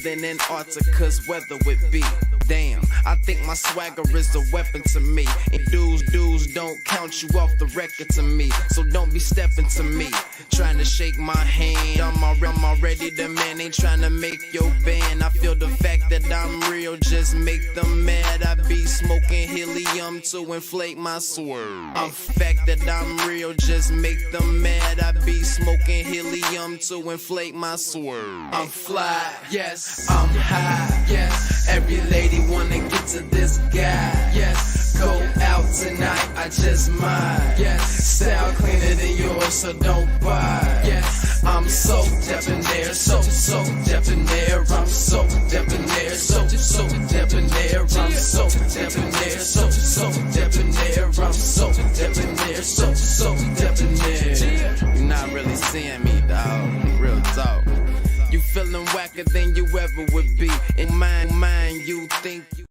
than Antarctica's weather would be. Damn, I think my swagger is a weapon to me. And dudes don't count you off the record to me. So don't be stepping to me, trying to shake my hand. I'm already the man, ain't trying to make your band. I feel the fact that I'm real just make them mad. I be smoking helium to inflate my swerve. I'm fact that I'm real just make them mad. I be smoking helium to inflate my swerve. I'm fly, yes, I'm high, yes. Every lady wanna get to this guy, yes. Go out tonight, I just might, yes. Style cleaner than yours, so don't buy, yes. I'm so debonair, so debonair. I'm so debonair, so debonair. I'm so debonair, so debonair. I'm so debonair, so debonair. You're not really seeing me, dog. Real talk. You feeling whacker than you ever would be. In mind, you think you.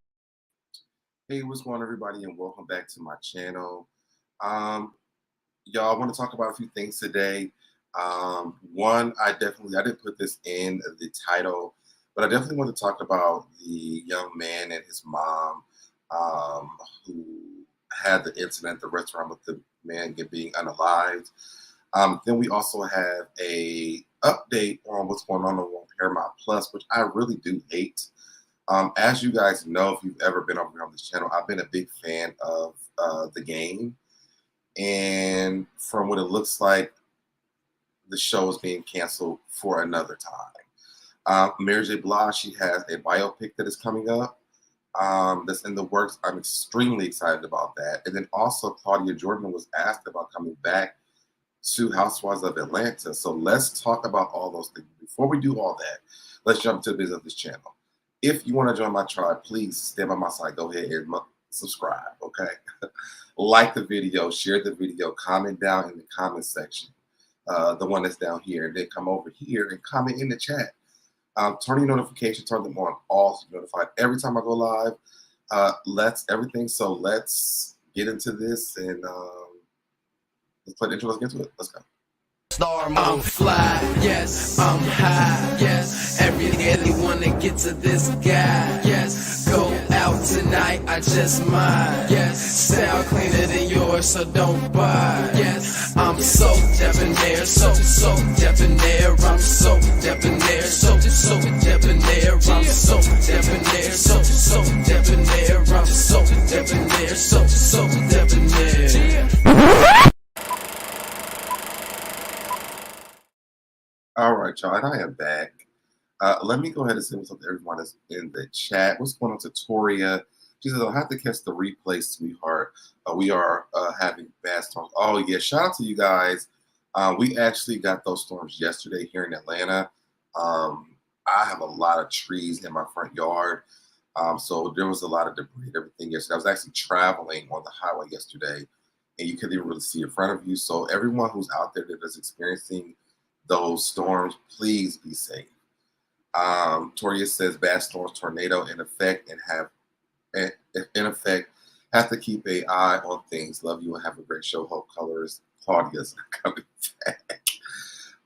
Hey, what's going on, everybody, and welcome back to my channel. Y'all, I want to talk about a few things today. One, I didn't put this in the title, but I definitely want to talk about the young man and his mom who had the incident at the restaurant with the man being unalived. Then we also have a update on what's going on Paramount Plus, which I really do hate. As you guys know, if you've ever been over here on this channel, I've been a big fan of the game. And from what it looks like, the show is being canceled for another time. Mary J. Blige, she has a biopic that is coming up that's in the works. I'm extremely excited about that. And then also Claudia Jordan was asked about coming back to Housewives of Atlanta. So let's talk about all those things. Before we do all that, let's jump to the business of this channel. If you want to join my tribe, please stand by my side. Go ahead and subscribe, okay? Like the video, share the video, comment down in the comment section, the one that's down here, and then come over here and comment in the chat. Turn your notifications, turn them on all so you're notified every time I go live. Let's get into this and let's play the intro. Let's get to it. Let's go. I'm fly, yes, I'm high, yes. Every wanna get to this guy, yes. Go out tonight, I just might, yes. Style cleaner than yours, so don't buy, yes. I'm so debonair, so debonair. I'm so debonair, so debonair. I'm so debonair, so debonair. I'm so debonair, so debonair. All right, y'all, and I am back. Let me go ahead and say what's up to everyone that's in the chat. What's going on to Toria? She says, I'll have to catch the replay, sweetheart. We are having bad storms. Oh, yeah, shout out to you guys. We actually got those storms yesterday here in Atlanta. I have a lot of trees in my front yard. So there was a lot of debris and everything yesterday. I was actually traveling on the highway yesterday, and you couldn't even really see in front of you. So everyone who's out there that is experiencing those storms, please be safe. Toria says bad storms, tornado in effect, and have to keep an eye on things. Love you and have a great show. Hope colors. Claudia's coming back.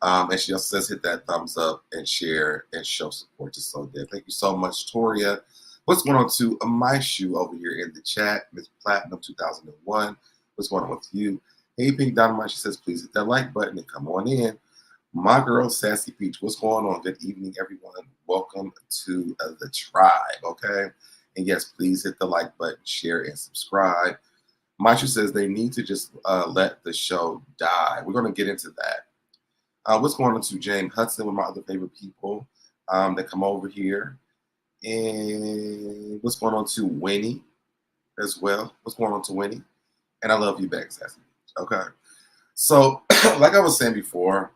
And she also says hit that thumbs up and share and show support to SoDeb. Thank you so much, Toria. What's going on to my shoe over here in the chat? Miss Platinum 2001. What's going on with you? Hey, Pink Dynamite. She says please hit that like button and come on in. My girl, Sassy Peach, what's going on? Good evening, everyone. Welcome to the tribe, okay? And yes, please hit the like button, share, and subscribe. Maisha says they need to just let the show die. We're going to get into that. What's going on to James Hudson, one of my other favorite people that come over here? And what's going on to Winnie as well? What's going on to Winnie? And I love you back, Sassy Peach, okay? So, like I was saying before,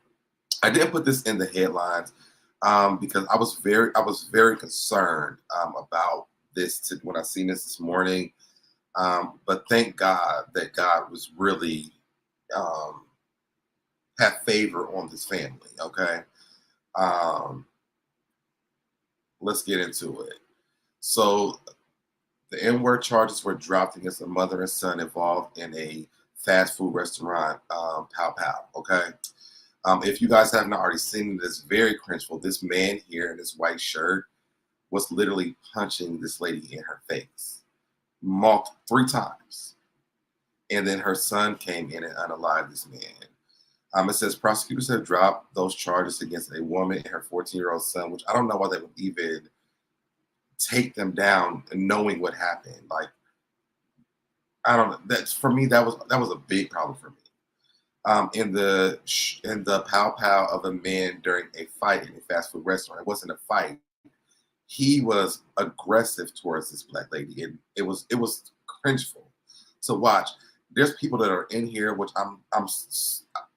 I didn't put this in the headlines because I was very concerned about this when I seen this morning. But thank God that God was really have favor on this family. Okay, let's get into it. So the N-word charges were dropped against a mother and son involved in a fast food restaurant. Pow pow. Okay. If you guys haven't already seen it, it's very cringeful. This man here in this white shirt, was literally punching this lady in her face, three times. And then her son came in and unalived this man. It says prosecutors have dropped those charges against a woman and her 14-year-old son, which I don't know why they would even take them down knowing what happened. Like, I don't know. That's for me. That was a big problem for me. In the pow of a man during a fight in a fast food restaurant. It wasn't a fight. He was aggressive towards this black lady, and it was cringeful to watch. There's people that are in here, which I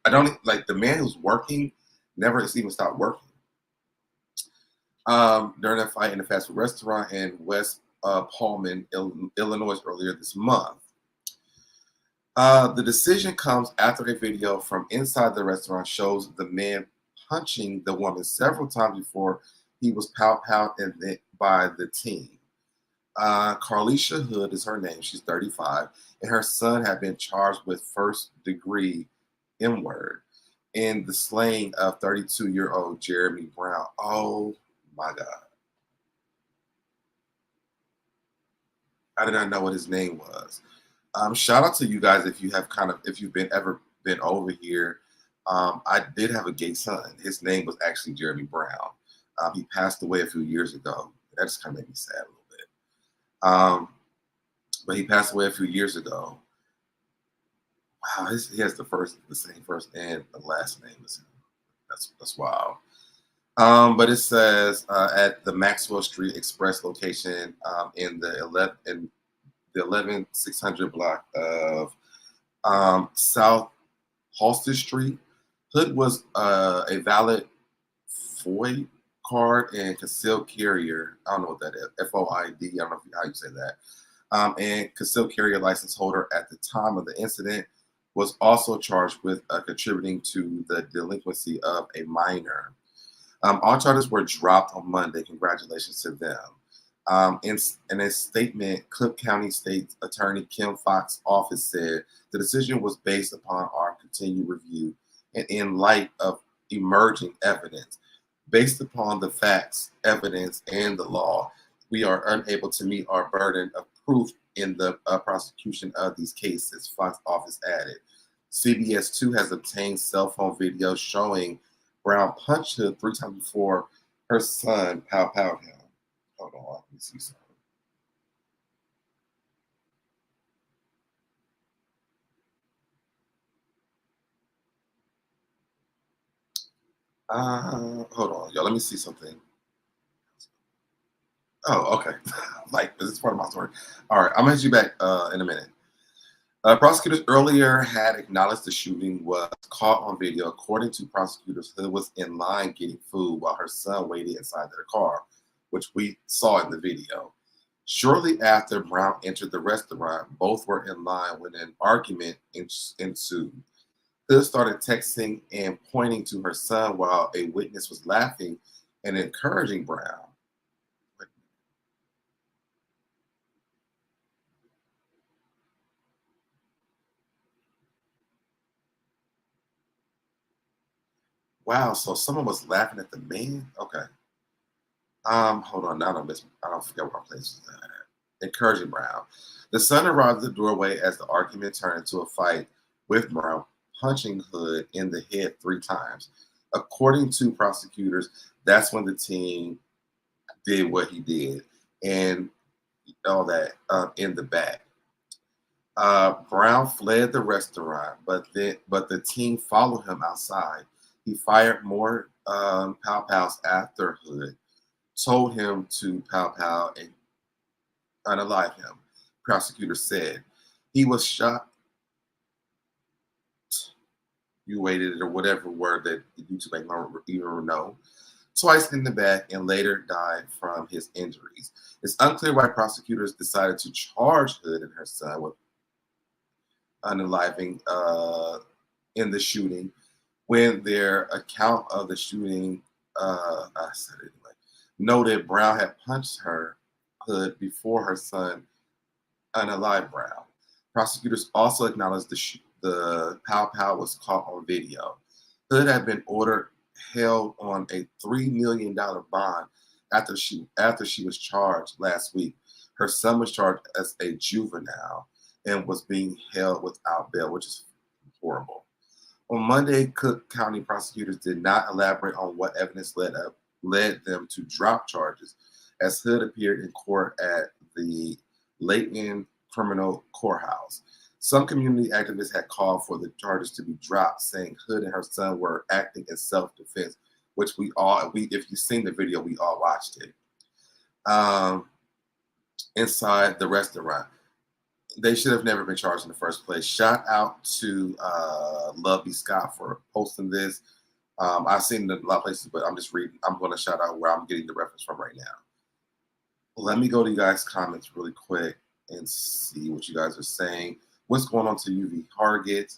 don't like. The man who's working never even stopped working. During that fight in a fast food restaurant in West Pullman, Illinois, earlier this month. The decision comes after a video from inside the restaurant shows the man punching the woman several times before he was powed by the team. Carlisha Hood is her name. She's 35, and her son had been charged with first-degree M-word in the slaying of 32-year-old Jeremy Brown. Oh my God! I did not know what his name was. Shout out to you guys if you've ever been over here. I did have a gay son. His name was actually Jeremy Brown. He passed away a few years ago. That just kind of made me sad a little bit. But he passed away a few years ago. Wow, he has the same first and the last name as him. That's wild. But it says at the Maxwell Street Express location in the 11600 block of South Halsted Street. Hood was a valid FOID card and concealed carrier. I don't know what that is. FOID. I don't know how you say that. And concealed carrier license holder at the time of the incident was also charged with contributing to the delinquency of a minor. All charges were dropped on Monday. Congratulations to them. In a statement, Cook County State Attorney Kim Foxx's office said the decision was based upon our continued review and in light of emerging evidence. Based upon the facts, evidence, and the law, we are unable to meet our burden of proof in the prosecution of these cases, Foxx's office added. CBS 2 has obtained cell phone video showing Brown punched Hood 3 times before her son powed him. Hold on, let me see something. Hold on, y'all. Let me see something. Oh, okay. Like, this is part of my story. All right, I'm gonna hit you back in a minute. Prosecutors earlier had acknowledged the shooting was caught on video. According to prosecutors, Hood was in line getting food while her son waited inside their car, which we saw in the video. Shortly after Brown entered the restaurant, both were in line when an argument ensued. Hood started texting and pointing to her son while a witness was laughing and encouraging Brown. Wow, so someone was laughing at the man? Okay. Hold on, now I don't forget what my place was at. Encouraging Brown. The son arrived at the doorway as the argument turned into a fight with Brown, punching Hood in the head 3 times. According to prosecutors, that's when the team did what he did and all that in the back. Brown fled the restaurant, but the team followed him outside. He fired more pow-pows after Hood told him to pow and unalive him. Prosecutors said he was shot. You waited, or whatever word that YouTube ain't gonna even know, twice in the back and later died from his injuries. It's unclear why prosecutors decided to charge Hood and her son with unaliving in the shooting when their account of the shooting, I said it anyway, noted Brown had punched Hood before her son unalived Brown. Prosecutors also acknowledged the pow was caught on video. Hood had been held on a $3 million bond after she was charged last week. Her son was charged as a juvenile and was being held without bail, which is horrible. On Monday, Cook County prosecutors did not elaborate on what evidence led them to drop charges, as Hood appeared in court at the Layton Criminal Courthouse. Some community activists had called for the charges to be dropped, saying Hood and her son were acting in self-defense, which if you've seen the video, we all watched it. Inside the restaurant. They should have never been charged in the first place. Shout out to Lovey Scott for posting this. I've seen it in a lot of places, but I'm just reading. I'm going to shout out where I'm getting the reference from right now. Let me go to you guys' comments really quick and see what you guys are saying. What's going on to UV Target?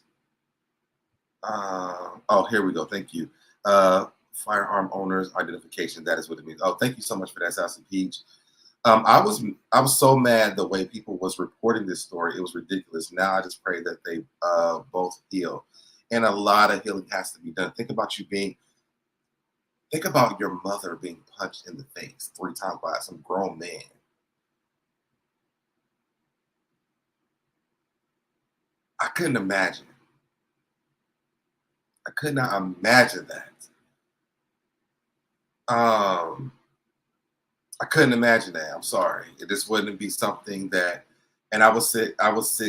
Oh, here we go. Thank you. Firearm owners identification. That is what it means. Oh, thank you so much for that, Sassy Peach. I was so mad the way people was reporting this story. It was ridiculous. Now I just pray that they both heal, and a lot of healing has to be done. Think about your mother being punched in the face 3 times by some grown man. I couldn't imagine. I could not imagine that. I couldn't imagine that. I'm sorry. This wouldn't be something that, and I would sit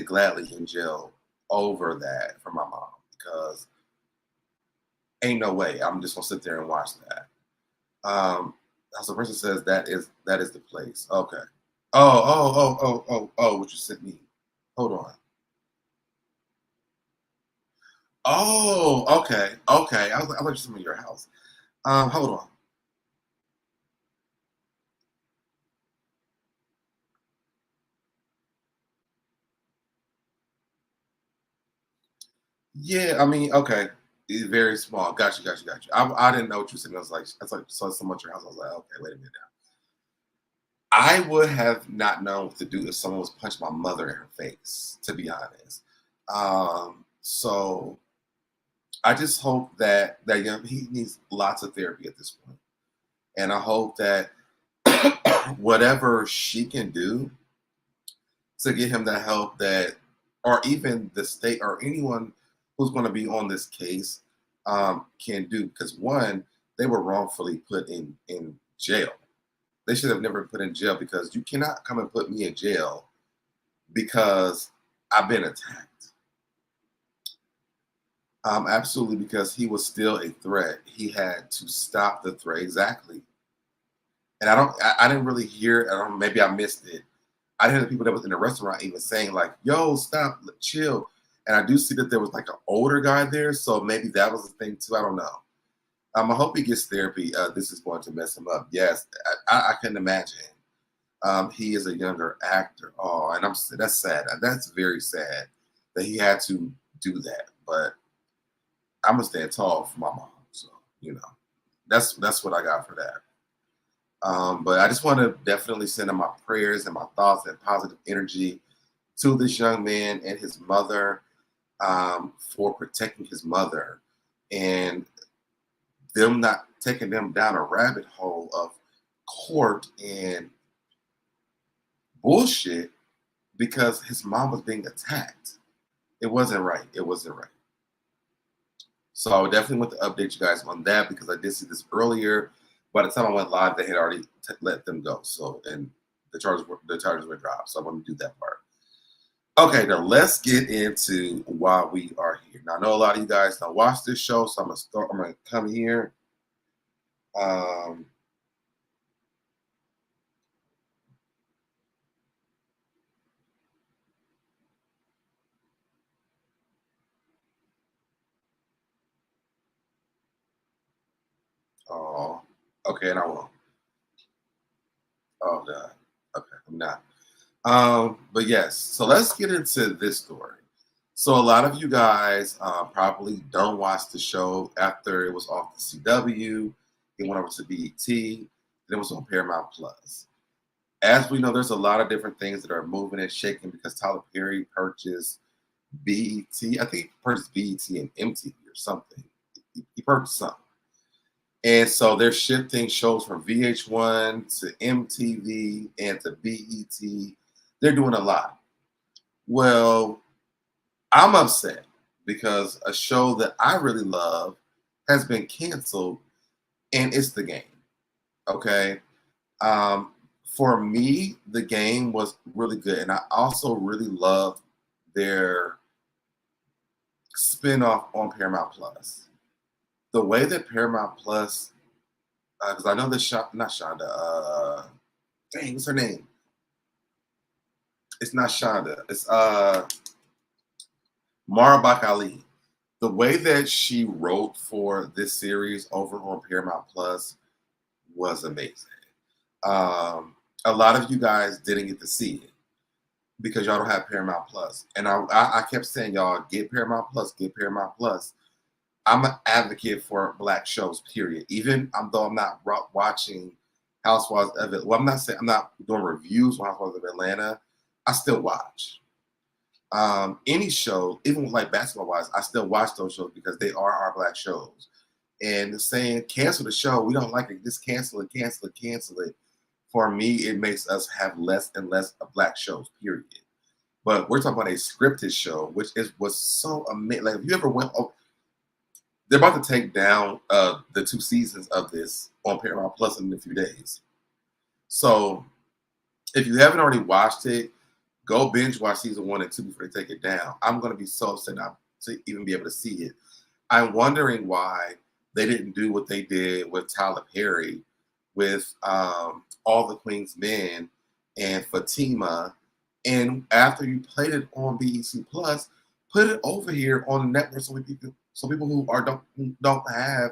gladly in jail over that for my mom, because ain't no way I'm just gonna sit there and watch that. As the person says, that is the place. Okay. Oh, what you sent me. Hold on. Oh, okay. I thought you sent me your house. Hold on. Yeah, I mean, okay. It's very small. Got you. I didn't know what you said. I was like, so much your house. I was like, okay, wait a minute now. I would have not known what to do if someone was punched my mother in her face, to be honest. So I just hope that he needs lots of therapy at this point. And I hope that whatever she can do to get him the help that, or even the state or anyone who's going to be on this case can do. Because one, they were wrongfully put in jail. They should have never been put in jail, because you cannot come and put me in jail because I've been attacked. Absolutely, because he was still a threat. He had to stop the threat. Exactly. And I didn't really hear it. Maybe I missed it. I didn't hear the people that was in the restaurant even saying like, yo, stop, chill. And I do see that there was like an older guy there. So maybe that was the thing too. I don't know. I hope he gets therapy. This is going to mess him up. Yes, I couldn't imagine. He is a younger actor. Oh, and that's sad. That's very sad that he had to do that. But I'm gonna stand tall for my mom. So, that's what I got for that. But I just want to definitely send in my prayers and my thoughts and positive energy to this young man and his mother, for protecting his mother and them not taking them down a rabbit hole of court and bullshit because his mom was being attacked. It wasn't right. So I would definitely want to update you guys on that, because I did see this earlier. By the time I went live, they had already let them go. So, and the charges were dropped. So I want to do that part. Okay, now let's get into why we are here. Now I know a lot of you guys don't watch this show, so I'm gonna come here. Oh, okay, and I won't. Oh God. Okay, I'm not. But yes, so let's get into this story. So a lot of you guys probably don't watch the show after it was off the CW. It went over to BET. Then it was on Paramount Plus. As we know, there's a lot of different things that are moving and shaking because Tyler Perry purchased BET. I think he purchased BET and MTV or something. He purchased something. And so they're shifting shows from VH1 to MTV and to BET. They're doing a lot. Well, I'm upset because a show that I really love has been canceled, and it's The Game. Okay. Um, for me, The Game was really good, and I also really loved their spinoff on Paramount Plus. The way that Paramount Plus, because I know that not Shonda, dang, what's her name? It's not Shonda. It's Mara Ali. The way that she wrote for this series over on Paramount Plus was amazing. A lot of you guys didn't get to see it because y'all don't have Paramount Plus. And I kept saying, y'all, get Paramount Plus, get Paramount Plus. I'm an advocate for Black shows, period. Even though I'm not watching Housewives of Atlanta. Well, I'm not doing reviews on Housewives of Atlanta. I still watch. Any show, even like basketball wise, I still watch those shows because they are our Black shows. And saying cancel the show, we don't like it, just cancel it, cancel it, cancel it. For me, it makes us have less and less of Black shows, period. But we're talking about a scripted show, which was so amazing. Like, if you ever went, they're about to take down the 2 seasons of this on Paramount Plus in a few days. So if you haven't already watched it, go binge watch season 1 and 2 before they take it down. I'm going to be so upset not to even be able to see it. I'm wondering why they didn't do what they did with Tyler Perry, with All the Queen's Men and Fatima. And after you played it on BEC Plus, put it over here on the network so people who don't have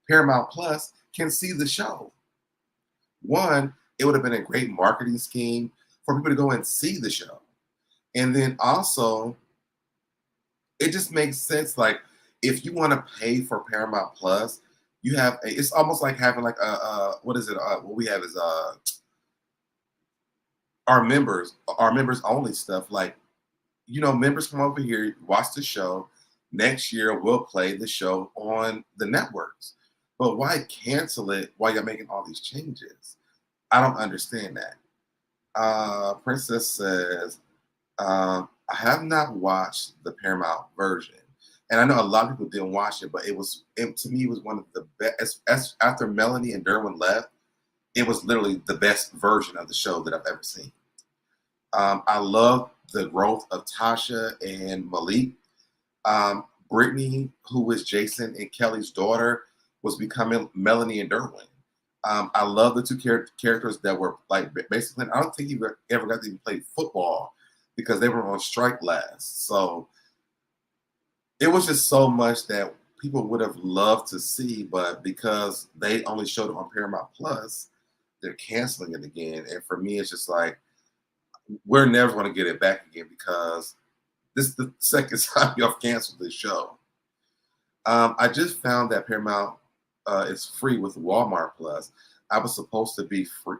Paramount Plus can see the show. One, it would have been a great marketing scheme for people to go and see the show. And then also, it just makes sense. Like, if you want to pay for Paramount Plus, you have it's almost like having like what is it? What we have is our members only stuff. Like, members come over here, watch the show. Next year, we'll play the show on the networks. But why cancel it while you're making all these changes? I don't understand that. Princess says, I have not watched the Paramount version. And I know a lot of people didn't watch it, but to me, it was one of the best. After Melanie and Derwin left, it was literally the best version of the show that I've ever seen. I love the growth of Tasha and Malik. Brittany, who was Jason and Kelly's daughter, was becoming Melanie and Derwin. I love the two characters that were like basically. I don't think he ever got to even play football because they were on strike last. So it was just so much that people would have loved to see, but because they only showed it on Paramount Plus, they're canceling it again. And for me, it's just like, we're never going to get it back again because this is the second time y'all canceled this show. I just found that Paramount is free with Walmart Plus. I was supposed to be free.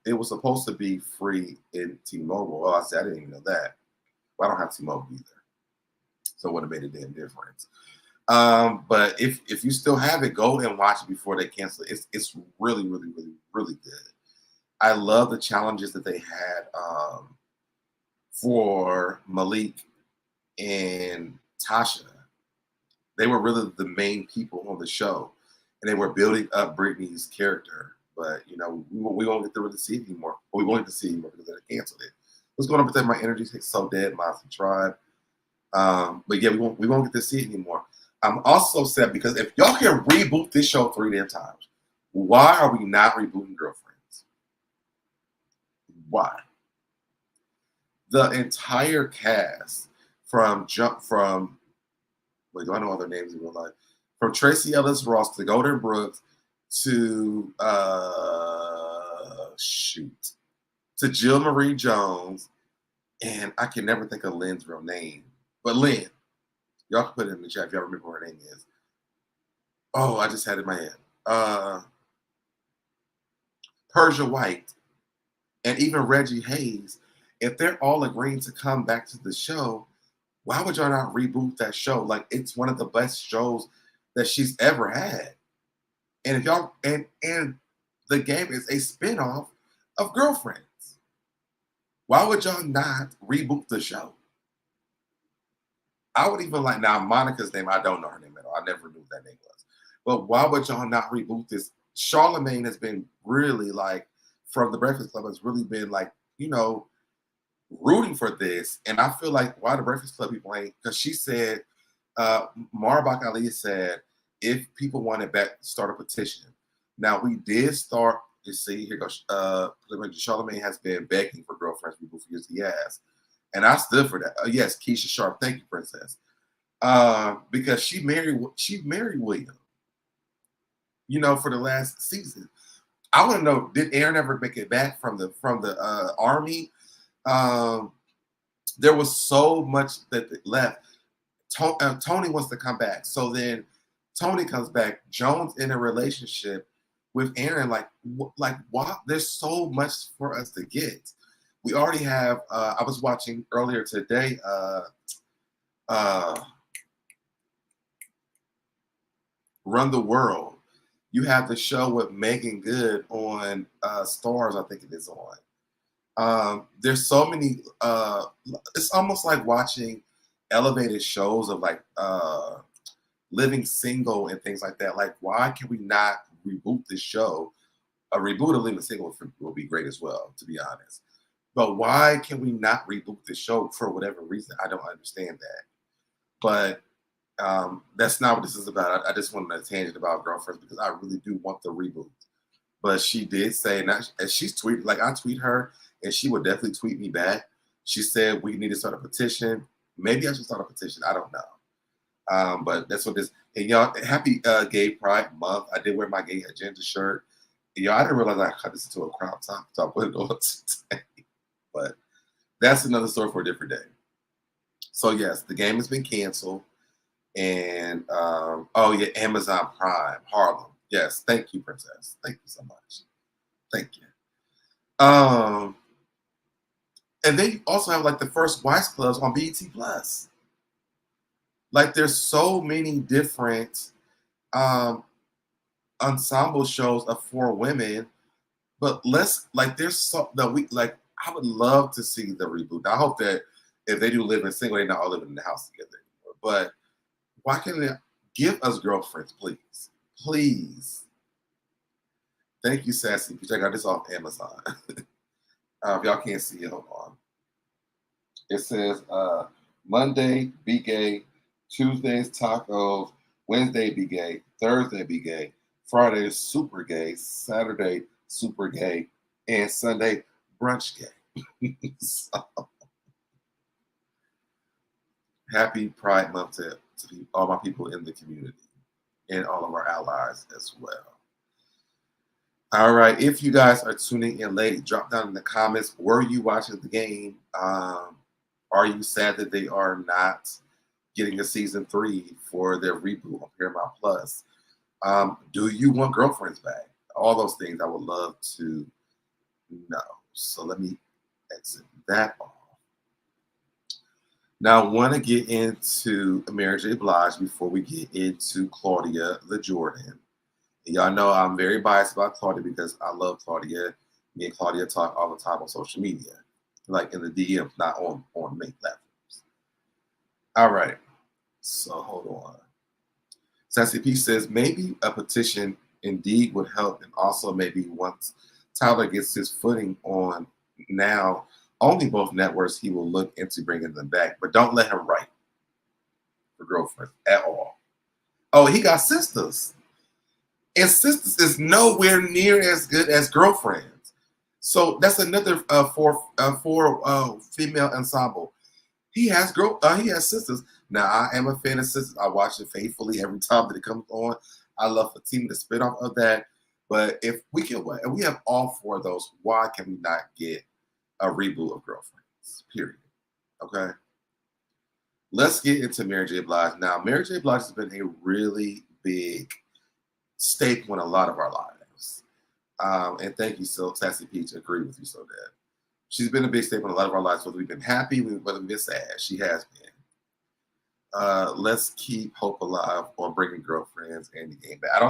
It was supposed to be free in T-Mobile. Oh, I didn't even know that. Well, I don't have T-Mobile either, so it would have made a damn difference. But if you still have it, go and watch it before they cancel it. It's really, really, really, really good. I love the challenges that they had for Malik and Tasha. They were really the main people on the show, and they were building up Brittany's character. But we won't get to really see it anymore. We won't get to see it anymore because they canceled it. What's going on with my energy? It's so dead, Monster Tribe. But yeah, we won't get to see it anymore. I'm also sad because if y'all can reboot this show 3 damn times, why are we not rebooting Girlfriends? Why? The entire cast from wait, do I know other names in real life? From Tracy Ellis Ross to Golden Brooks to to Jill Marie Jones, and I can never think of Lynn's real name. But Lynn, y'all can put it in the chat if y'all remember what her name is. Oh, I just had it in my head. Persia White, and even Reggie Hayes. If they're all agreeing to come back to the show, why would y'all not reboot that show? Like, it's one of the best shows that she's ever had. And if y'all and the game is a spinoff of Girlfriends. Why would y'all not reboot the show? I would even like now Monica's name. I don't know her name at all. I never knew what that name was. But why would y'all not reboot this? Charlemagne has been really like from the Breakfast Club has really been like rooting for this, and I feel like why the Breakfast Club people ain't because she said Marbach Ali said if people want it back, start a petition. Now we did start. You see, here goes. Charlemagne has been begging for Girlfriends people for years. He has, and I stood for that. Yes, Keisha Sharp. Thank you, Princess. Because she married William. For the last season. I want to know: did Aaron ever make it back from the army? There was so much that left. Tony wants to come back, so then Tony comes back. Joan's in a relationship with Aaron. Like what? There's so much for us to get. We already have. I was watching earlier today. Run the World. You have the show with Megan Good on Stars. I think it is on. There's so many. It's almost like watching elevated shows of like Living Single and things like that. Like, why can we not reboot this show? A reboot of Living Single will be great as well, to be honest. But why can we not reboot this show for whatever reason? I don't understand that. But that's not what this is about. I just wanted a tangent about Girlfriends because I really do want the reboot. But she did say, and she's tweeted, like I tweet her, and she would definitely tweet me back. She said we need to start a petition. Maybe I should start a petition. I don't know. But that's what this. And y'all, happy Gay Pride Month. I did wear my gay agenda shirt. And y'all, I didn't realize I cut this into a crop top, so I put it on today. But that's another story for a different day. So yes, the game has been canceled. And Amazon Prime, Harlem. Yes, thank you, Princess. Thank you so much. Thank you. And then you also have like the first Wives Clubs on BET Plus. Like there's so many different ensemble shows of 4 women, but there's so that we like. I would love to see the reboot. I hope that if they do Living Single, they're not all living in the house together anymore. But why can't they give us Girlfriends, please? Please. Thank you, Sassy. Check out this off Amazon. If y'all can't see it, hold on. It says Monday, be gay. Tuesdays, tacos. Wednesday, be gay. Thursday, be gay. Friday, super gay. Saturday, super gay. And Sunday, brunch gay. So, happy Pride Month to all my people in the community and all of our allies as well. All right, if you guys are tuning in late, drop down in the comments. Were you watching the game? Are you sad that they are not getting a season 3 for their reboot on Paramount Plus? Do you want Girlfriends back? All those things I would love to know. So let me exit that off. Now, I want to get into Mary J. Blige before we get into Claudia the Jordan. And y'all know I'm very biased about Claudia because I love Claudia. Me and Claudia talk all the time on social media, like in the DMs, not on main platforms. All right, so hold on. Sassy P says maybe a petition indeed would help, and also maybe once Tyler gets his footing on now. Only both networks he will look into bringing them back, but don't let him write for Girlfriends at all. Oh, he got Sisters, and Sisters is nowhere near as good as Girlfriends. So that's another four female ensemble. He has Sisters. Now I am a fan of Sisters. I watch it faithfully every time that it comes on. I love Fatima, the spinoff of that. But if we have all 4 of those, why can we not get a reboot of Girlfriends, period? Okay. Let's get into Mary J. Blige. Now, Mary J. Blige has been a really big staple in a lot of our lives. And thank you, Sassy Peach. Agree with you, SoDeb. She's been a big staple in a lot of our lives, whether we've been happy, whether we've been sad. She has been. Let's keep hope alive on bringing Girlfriends and the game back.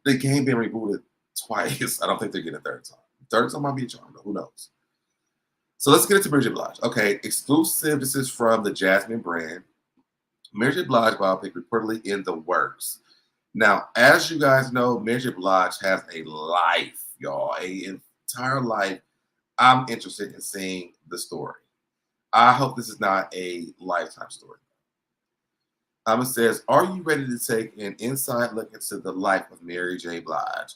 The game been rebooted twice. I don't think they're getting a third time. Third time might be a charm, though. Who knows? So let's get into Mary J. Blige. Okay, exclusive. This is from the Jasmine brand. Mary J. Blige biopic reportedly in the works. Now, as you guys know, Mary J. Blige has a life, y'all, an entire life. I'm interested in seeing the story. I hope this is not a lifetime story. It says, are you ready to take an inside look into the life of Mary J. Blige?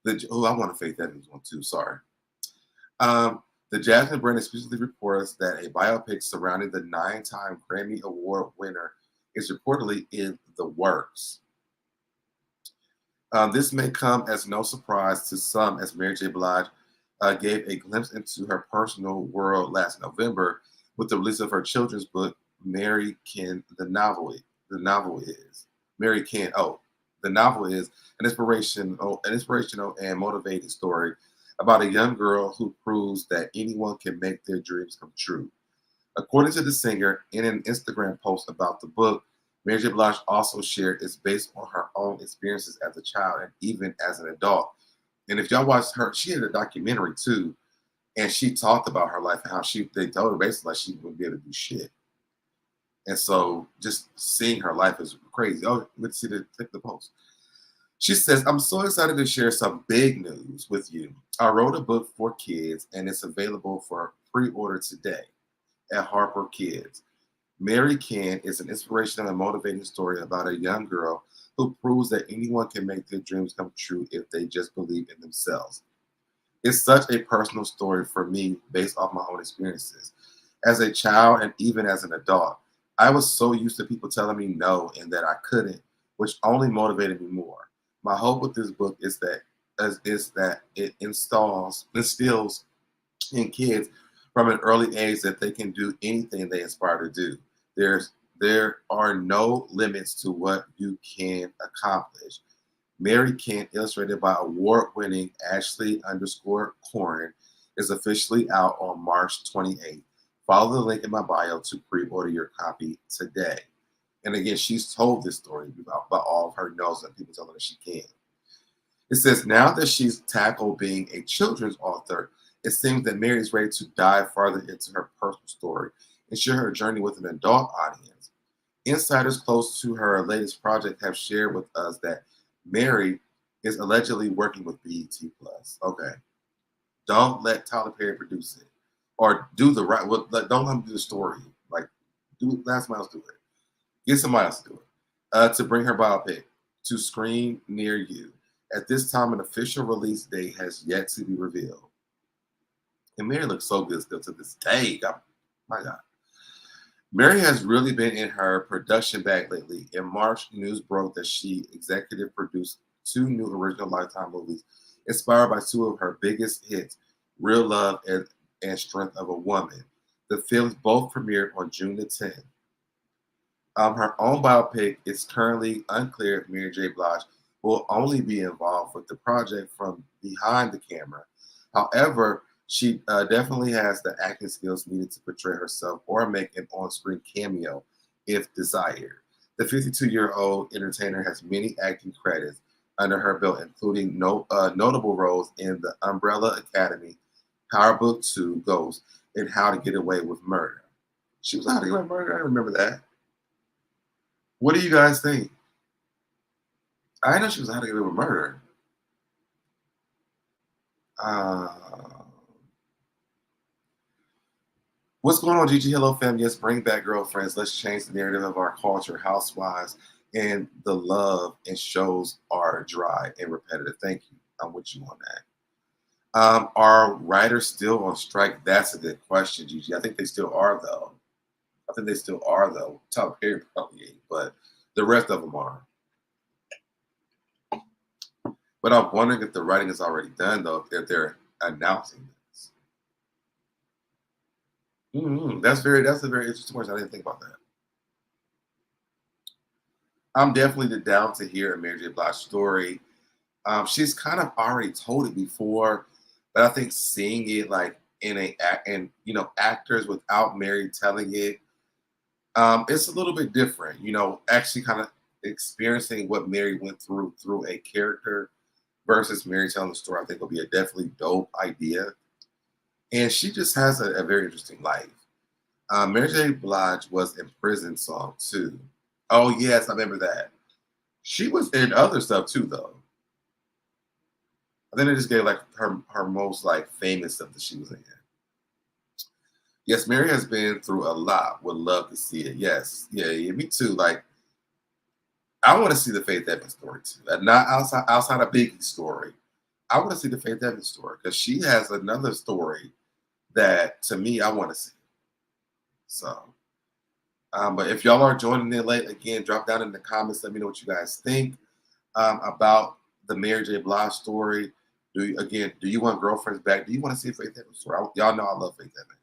I want to fake that news one too. Sorry. The Jasmine brand exclusively reports that a biopic surrounding the 9-time Grammy Award winner is reportedly in the works. This may come as no surprise to some, as Mary J. Blige gave a glimpse into her personal world last November with the release of her children's book, Mary Ken, the novel is. Mary Ken, the novel is an inspirational and motivating story about a young girl who proves that anyone can make their dreams come true. According to the singer, in an Instagram post about the book, Mary J. Blige also shared it's based on her own experiences as a child and even as an adult. And if y'all watched her, she had a documentary too, and she talked about her life and how they told her basically like she wouldn't be able to do shit. And so just seeing her life is crazy. Oh, let's see the post. She says, I'm so excited to share some big news with you. I wrote a book for kids and it's available for pre-order today at Harper Kids. Mary Ken is an inspirational and motivating story about a young girl who proves that anyone can make their dreams come true if they just believe in themselves. It's such a personal story for me based off my own experiences. As a child and even as an adult, I was so used to people telling me no and that I couldn't, which only motivated me more. My hope with this book is that it instills in kids from an early age that they can do anything they aspire to do. There are no limits to what you can accomplish. Mary Ken, illustrated by award-winning Ashley_Corin, is officially out on March 28th. Follow the link in my bio to pre-order your copy today. And again, she's told this story about all of her no's and people telling her she can. It says, now that she's tackled being a children's author, it seems that Mary is ready to dive farther into her personal story and share her journey with an adult audience. Insiders close to her latest project have shared with us that Mary is allegedly working with BET Plus. Okay. Don't let Tyler Perry produce it. Or do the right, don't let him do the story. Like, let somebody else do it. Get somebody else to do it. To bring her biopic to screen near you. At this time, an official release date has yet to be revealed. And Mary looks so good still to this day. My God. Mary has really been in her production bag lately. In March, news broke that she executive produced 2 new original Lifetime movies inspired by 2 of her biggest hits, Real Love and Strength of a Woman. The films both premiered on June the 10th. Her own biopic is currently unclear if Mary J. Blige will only be involved with the project from behind the camera. However, she definitely has the acting skills needed to portray herself or make an on-screen cameo if desired. The 52-year-old entertainer has many acting credits under her belt, including notable roles in The Umbrella Academy, Power Book 2, Ghost, and How to Get Away with Murder. She was How to Get Away with Murder. I remember that. What do you guys think? I know she was How to Get Away with Murder. What's going on, Gigi? Hello, fam. Yes, bring back girlfriends. Let's change the narrative of our culture. Housewives and the love and shows are dry and repetitive. Thank you. I'm with you on that. Are writers still on strike? That's a good question, Gigi. I think they still are, though. Tyler Perry probably ain't, but the rest of them are. But I'm wondering if the writing is already done, though, if they're announcing this. That's a very interesting question. I didn't think about that. I'm definitely down to hear a Mary J. Blige story. She's kind of already told it before, but I think seeing it like actors without Mary telling it, it's a little bit different. Actually kind of experiencing what Mary went through a character. versus Mary telling the story, I think will be a definitely dope idea. And she just has a very interesting life. Mary J. Blige was in Prison Song too. Oh yes, I remember that. She was in other stuff too, though. I think they just gave like her most like famous stuff that she was in. Yes, Mary has been through a lot. Would love to see it. Yes, yeah, me too. Like I want to see the Faith Evans story too. And not outside of Biggie's story. I want to see the Faith Evans story because she has another story that to me I want to see. So, but if y'all are joining in late, again, drop down in the comments. Let me know what you guys think about the Mary J. Blige story. Do you want girlfriends back? Do you want to see a Faith Evans story? Y'all know I love Faith Evans.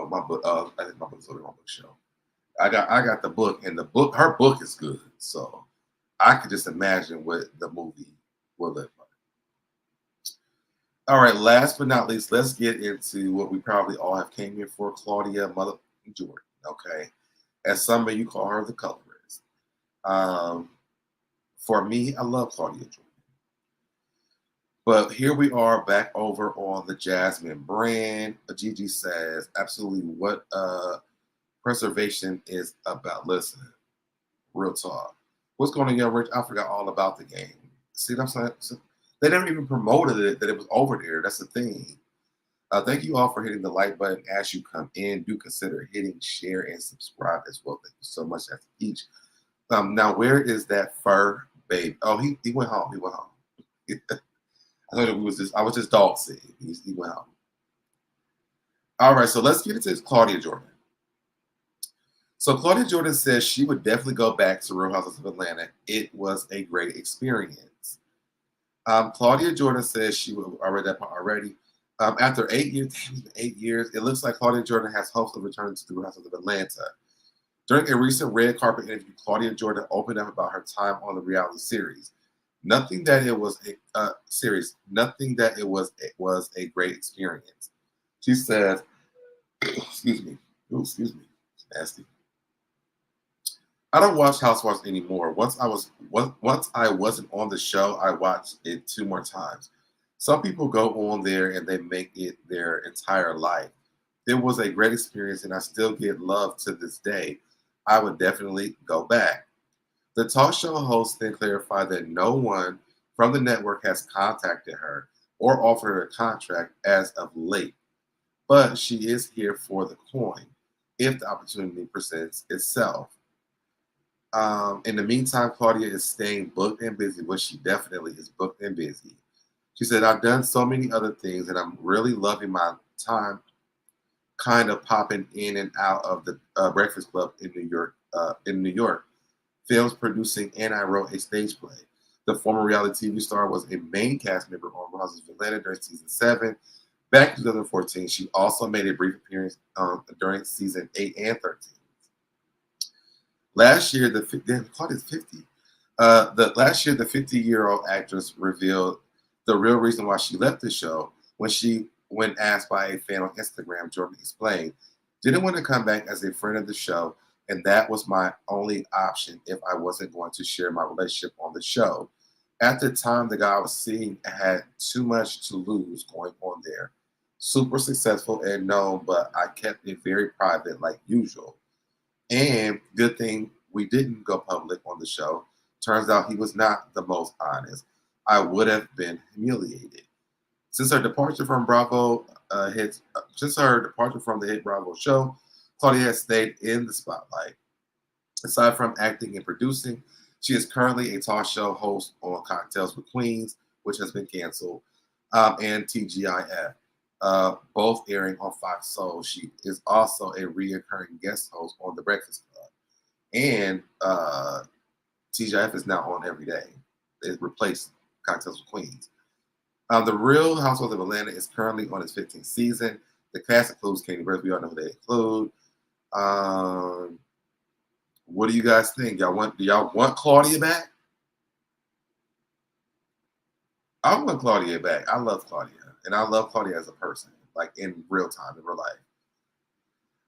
My book. I think my book's on my bookshelf. I got the book, and her book is good. So I could just imagine what the movie will look like. All right, last but not least, let's get into what we probably all have came here for, Claudia Mother Jordan. Okay, as some of you call her, the colorist. For me, I love Claudia Jordan. But here we are back over on the Jasmine brand. Gigi says, absolutely what preservation is about. Listen, real talk. What's going on, Young Rich? I forgot all about the game. See what I'm saying? They never even promoted it, that it was over there. That's the thing. Thank you all for hitting the like button as you come in. Do consider hitting share and subscribe as well. Thank you so much after each. Now, where is that fur babe? Oh, he went home. He went home. I thought I was just dog sitting. He went home. All right, so let's get into Claudia Jordan. So Claudia Jordan says she would definitely go back to Real Housewives of Atlanta. It was a great experience. Claudia Jordan says she would. I read that part already. After 8 years, 8 years, it looks like Claudia Jordan has hopes of returning to the Real Housewives of Atlanta. During a recent red carpet interview, Claudia Jordan opened up about her time on the reality series. Nothing that it was was a great experience. She says, excuse me. Ooh, excuse me. It's nasty. I don't watch Housewives anymore. Once I wasn't on the show, I watched it 2 more times. Some people go on there and they make it their entire life. It was a great experience and I still get love to this day. I would definitely go back. The talk show host then clarified that no one from the network has contacted her or offered her a contract as of late, but she is here for the coin if the opportunity presents itself. In the meantime, Claudia is staying booked and busy, which she definitely is booked and busy. She said, I've done so many other things and I'm really loving my time kind of popping in and out of the Breakfast Club in New York. Films producing, and I wrote a stage play. The former reality TV star was a main cast member on Real Housewives of Atlanta during season 7. Back in 2014, she also made a brief appearance during season 8 and 13. Last year, Claudia's 50. Last year, the 50-year-old actress revealed the real reason why she left the show when asked by a fan on Instagram. Jordan explained, "Didn't want to come back as a friend of the show, and that was my only option if I wasn't going to share my relationship on the show. At the time, the guy I was seeing had too much to lose going on there. Super successful and known, but I kept it very private like usual. And good thing we didn't go public on the show. Turns out he was not the most honest. I would have been humiliated." Since her departure from the hit Bravo show, Claudia has stayed in the spotlight. Aside from acting and producing, she is currently a talk show host on Cocktails with Queens, which has been canceled, and TGIF, both airing on Fox Soul. She is also a reoccurring guest host on The Breakfast Club. And TGIF is now on every day. It replaced Cocktails with Queens. The Real Housewives of Atlanta is currently on its 15th season. The cast includes Katie Burke. We all know who they include. What do you guys think? Do y'all want Claudia back? I want Claudia back. I love Claudia. And I love Claudia as a person, like in real time, in real life.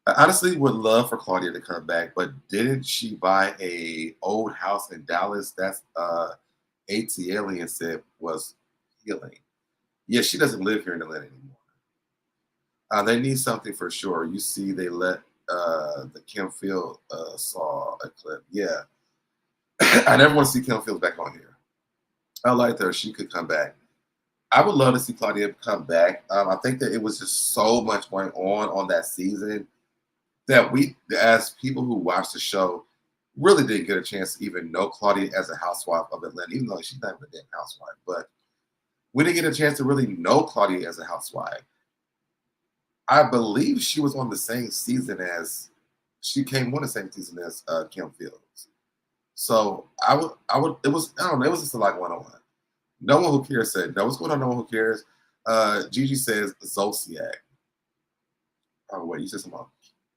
I honestly would love for Claudia to come back, but didn't she buy a old house in Dallas? That's AT Alien said was healing. Yeah, she doesn't live here in Atlanta anymore. They need something for sure. You see, they let the Kim Field saw a clip. Yeah, I never want to see Kim Fields back on here. I like her. She could come back. I would love to see Claudia come back. I think that it was just so much going on that season that we, as people who watched the show, really didn't get a chance to even know Claudia as a housewife of Atlanta, even though she's not even a damn housewife. But we didn't get a chance to really know Claudia as a housewife. I believe she was on the same season as she came on the same season as Kim Fields. So it was, I don't know, it was just like one-on-one. No one who cares said, no, what's going on? No one who cares. Gigi says Zolciak. Oh, wait, you said something.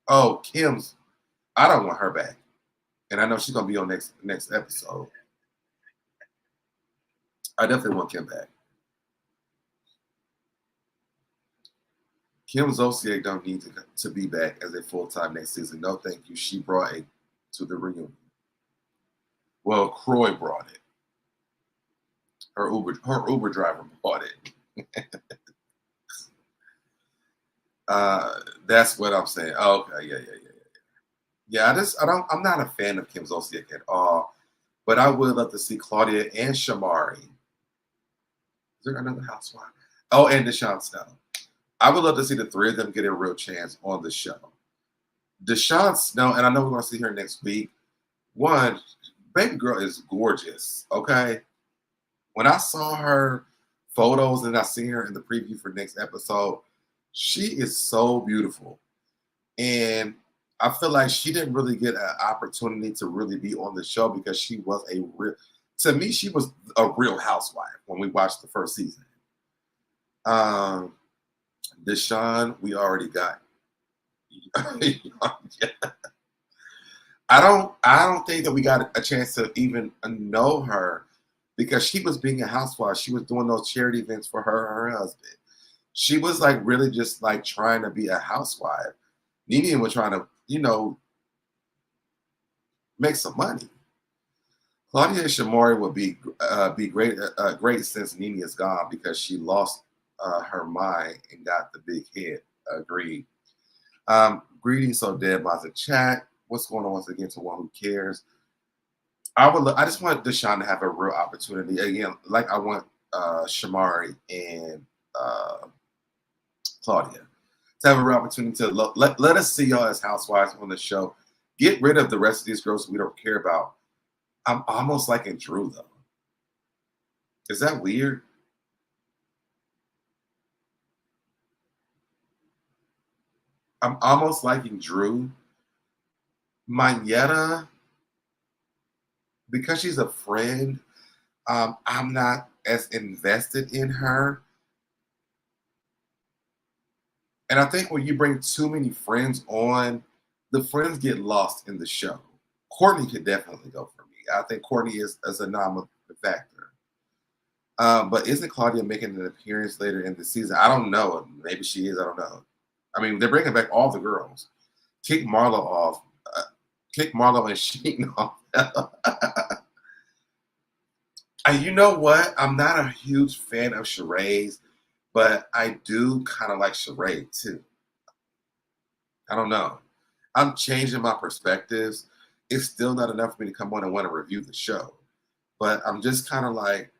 Oh, Kim's. I don't want her back. And I know she's going to be on next episode. I definitely want Kim back. Kim Zolciak don't need to be back as a full-time next season. No, thank you. She brought it to the reunion. Well, Croy brought it. Her Uber driver bought it. That's what I'm saying. Oh, okay, yeah. Yeah, I'm not a fan of Kim Zolciak at all, but I would love to see Claudia and Shamari. Is there another housewife? Oh, and Deshaun Snow. I would love to see the three of them get a real chance on the show. Deshaun Snow, and I know we're going to see her next week. One, baby girl is gorgeous, okay? When I saw her photos and I seen her in the preview for next episode, she is so beautiful. And I feel like she didn't really get an opportunity to really be on the show because she was to me, she was a real housewife when we watched the first season. Deshaun, we already got. I don't think that we got a chance to even know her because she was being a housewife. She was doing those charity events for her husband. She was like really just like trying to be a housewife. Nene was trying to, make some money. Claudia and Shamari would be great since Nene is gone because she lost her mind and got the big head. Agreed. Greetings, SoDebNair in chat. What's going on once again to one who cares? I just want Deshaun to have a real opportunity again, like I want Shamari and Claudia to have a real opportunity to let us see y'all as housewives on the show. Get rid of the rest of these girls we don't care about. I'm almost liking Drew though. Is that weird? I'm almost liking Drew. Mayetta, because she's a friend, I'm not as invested in her. And I think when you bring too many friends on, the friends get lost in the show. Courtney could definitely go for me. I think Courtney is a non-factor. But isn't Claudia making an appearance later in the season? I don't know. Maybe she is. I don't know. I mean, they're bringing back all the girls. Kick Marlo off. Kick Marlo and Sheen off. And you know what? I'm not a huge fan of charades, but I do kind of like charade too. I don't know. I'm changing my perspectives. It's still not enough for me to come on and want to review the show. But I'm just kind of like,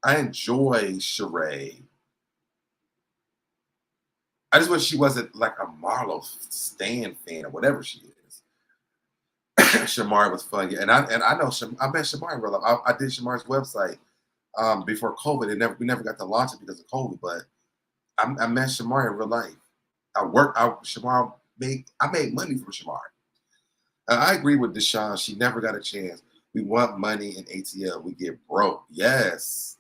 I enjoy charade. I just wish she wasn't like a Marlo Stan fan or whatever she is. Shamari was fun, and I know I met Shamari in real life. I did Shamari's website before COVID. We never got to launch it because of COVID, but I met Shamari in real life. I made money from Shamari. I agree with Deshaun. She never got a chance. We want money in ATL. We get broke. Yes.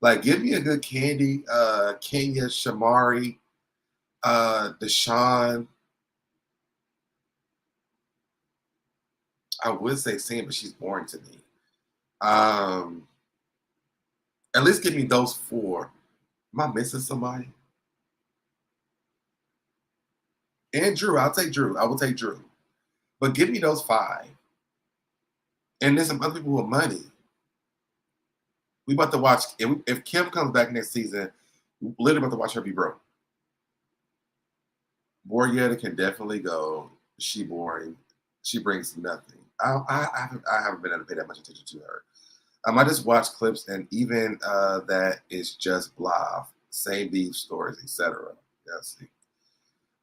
Like, give me a good Candy, Kenya, Shamari, Deshaun. I would say Sam, but she's boring to me. At least give me those four. Am I missing somebody? And Drew, I'll take Drew. I will take Drew. But give me those 5. And there's some other people with money. We about to watch, if Kim comes back next season, we literally about to watch her be broke. Boryetta can definitely go. She boring. She brings nothing. I haven't been able to pay that much attention to her. I just watch clips, and even that is just blah, same beef stories, etc. Yes.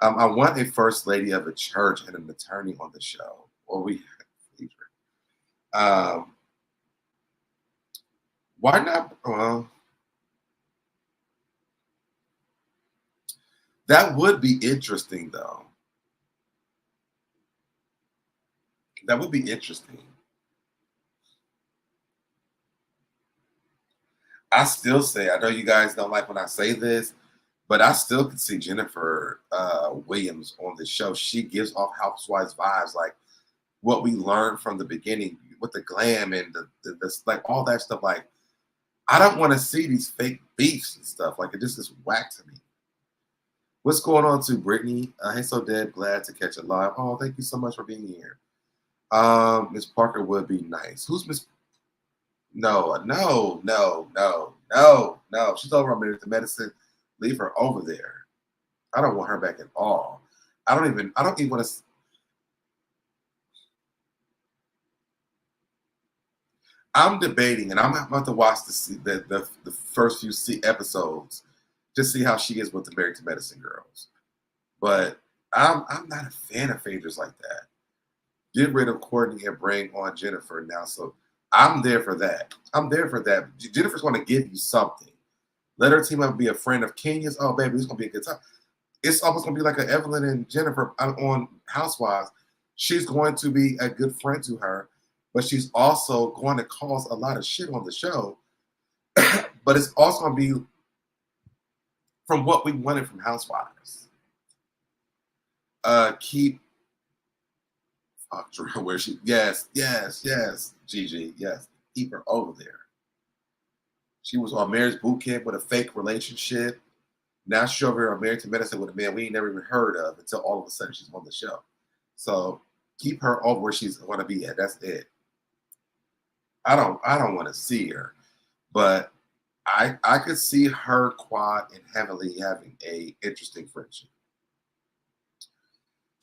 I want a first lady of a church and an attorney on the show. Or we, why not? Well, that would be interesting, though. That would be interesting. I still say, I know you guys don't like when I say this, but I still could see Jennifer Williams on the show. She gives off Housewives vibes, like what we learned from the beginning with the glam and the like all that stuff. Like, I don't want to see these fake beefs and stuff. Like, it just is whack to me. What's going on to Brittany? Hey, so dead. Glad to catch it live. Oh, thank you so much for being here. Miss Parker would be nice. Who's Miss? No. She's over on Married to Medicine. Leave her over there. I don't want her back at all. I don't even want to. I'm debating, and I'm about to watch the first few episodes to see how she is with the Married to Medicine girls. But I'm not a fan of Phaedrus like that. Get rid of Courtney and bring on Jennifer now. So I'm there for that. Jennifer's going to give you something. Let her team up, be a friend of Kenya's. Oh, baby, it's going to be a good time. It's almost going to be like an Evelyn and Jennifer on Housewives. She's going to be a good friend to her, but she's also going to cause a lot of shit on the show. But it's also going to be from what we wanted from Housewives. Keep where she yes, Gigi, yes, keep her over there. She was on Marriage Boot Camp with a fake relationship. Now she's over here on Married to Medicine with a man we ain't never even heard of until all of a sudden she's on the show. So keep her over where she's going to be at. That's it. I don't want to see her, but I could see her, Quad, and Heavenly having a interesting friendship.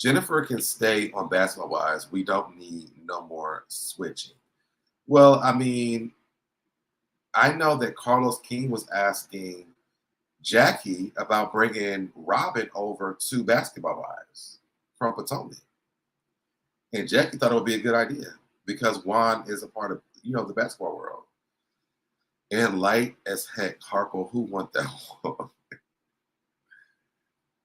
Jennifer can stay on Basketball Wives. We don't need no more switching. Well, I mean, I know that Carlos King was asking Jackie about bringing Robin over to Basketball Wives from Potomac. And Jackie thought it would be a good idea because Juan is a part of, the basketball world. And light as heck, Harpo, who want that one?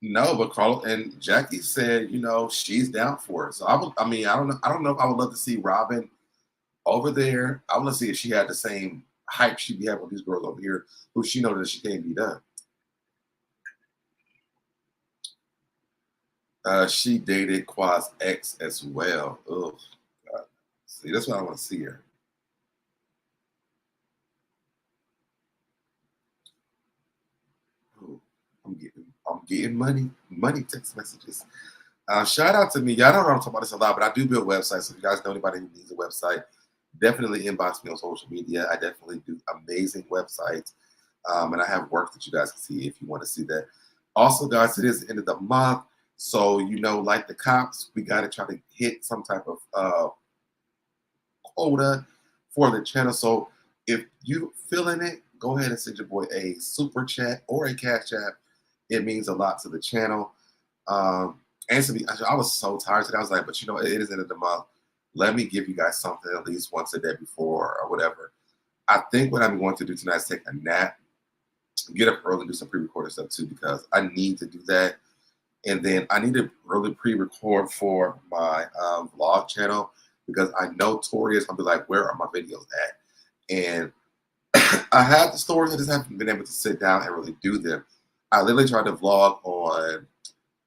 No, but Carl and Jackie said, she's down for it. So I don't know if I would love to see Robin over there. I want to see if she had the same hype she'd be having with these girls over here who she knows that she can't be done. She dated Quad's ex as well. Ugh. God. See, that's what I want to see her. Oh, I'm getting money text messages. Shout out to me. Y'all don't know I'm talking about this a lot, but I do build websites. So if you guys know anybody who needs a website, definitely inbox me on social media. I definitely do amazing websites. And I have work that you guys can see if you want to see that. Also, guys, it is the end of the month. So, like the cops, we got to try to hit some type of quota for the channel. So if you feeling it, go ahead and send your boy a super chat or a cash app. It means a lot to the channel. And to me, I was so tired today. I was like, but it is the end of the month. Let me give you guys something at least once a day before or whatever. I think what I'm going to do tonight is take a nap, get up early, do some pre-recorded stuff too, because I need to do that. And then I need to really pre-record for my vlog channel because I know Tori is going to be like, where are my videos at? And I have the stories, I just haven't been able to sit down and really do them. I literally tried to vlog on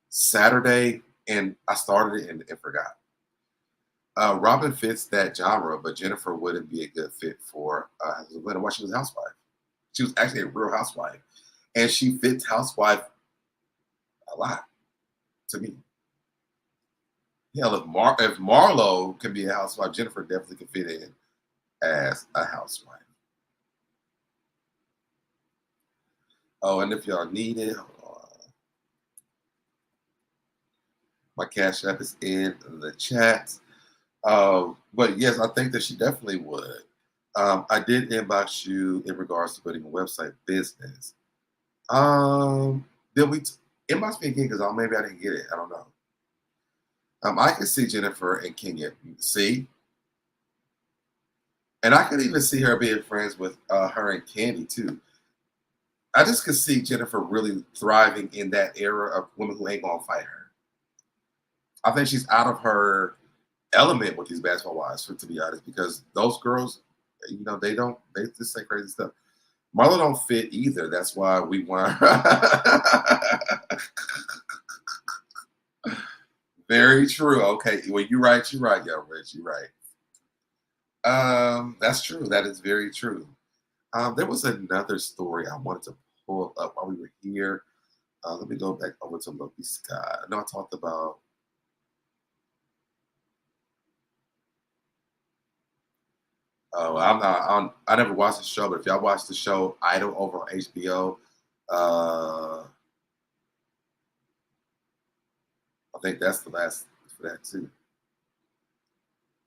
Saturday and I started it and forgot. Robin fits that genre, but Jennifer wouldn't be a good fit for Atlanta. Why she was a housewife. She was actually a real housewife. And she fits housewife a lot to me. Hell, if Marlo can be a housewife, Jennifer definitely can fit in as a housewife. Oh, and if y'all need it, hold on. My Cash App is in the chat. But yes, I think that she definitely would. I did inbox you in regards to putting a website business. Did we inbox me again? Because maybe I didn't get it. I don't know. I can see Jennifer and Kenya. See, and I could even see her being friends with her and Candy too. I just could see Jennifer really thriving in that era of women who ain't gonna fight her. I think she's out of her element with these basketball wives, to be honest, because those girls, they just say crazy stuff. Marla don't fit either. That's why we want her. Very true. Okay. Well, you're right. You're right, young Rich. You're right. That's true. That is very true. There was another story I wanted to pull up while we were here. Let me go back over to Lucky Sky. I know I talked about. Oh, I never watched the show, but if y'all watch the show Idol over on HBO, I think that's the last for that too.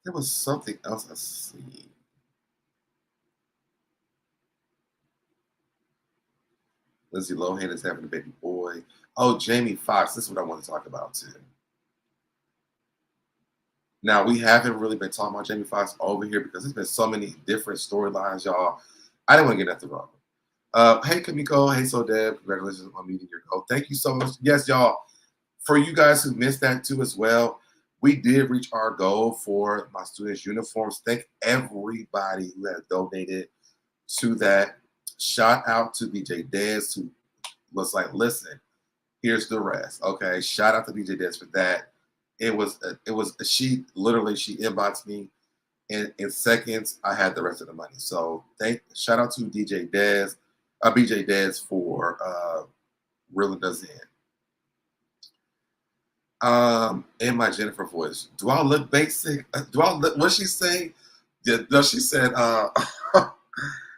There was something else I see. Lindsay Lohan is having a baby boy. Oh, Jamie Foxx. This is what I want to talk about too. Now, we haven't really been talking about Jamie Foxx over here because there's been so many different storylines, y'all. I didn't want to get nothing wrong. Hey, Kamiko. Hey, SoDeb. Congratulations on meeting your goal. Thank you so much. Yes, y'all. For you guys who missed that too as well, we did reach our goal for my students' uniforms. Thank everybody who has donated to that. Shout out to BJ Dez, who was like, listen, here's the rest. Okay. Shout out to BJ Dez for that. It was she inboxed me in seconds. I had the rest of the money. So shout out to BJ Dez for reeling us in. In my Jennifer voice, do I look basic? What she say? No, she said,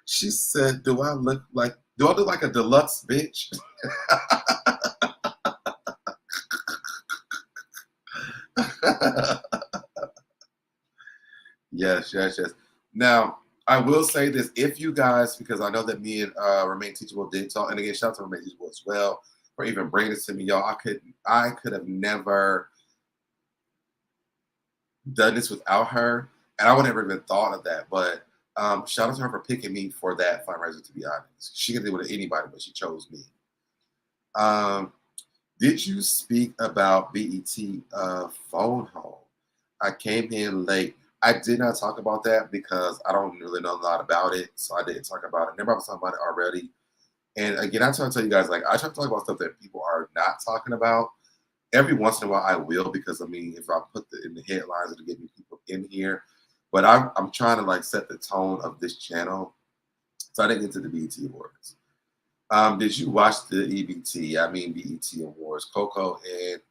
she said, do I look like a deluxe bitch? Yes. Now, I will say this: if you guys, because I know that me and Remain Teachable did talk, and again, shout out to Remain Teachable as well for even bringing this to me, y'all. I could have never done this without her, and I would never even thought of that. But shout out to her for picking me for that fundraiser. To be honest, she could do it with anybody, but she chose me. Did you speak about BET phone home? I came in late. I did not talk about that because I don't really know a lot about it, so I didn't talk about it. Never was talking about it already. And again, I try to tell you guys, like, I try to talk about stuff that people are not talking about. Every once in a while, I will, because I mean, if I put it in the headlines, it'll get me people in here. But I'm trying to like set the tone of this channel, so I didn't get to the BET Awards. Did you watch the BET Awards? Coco and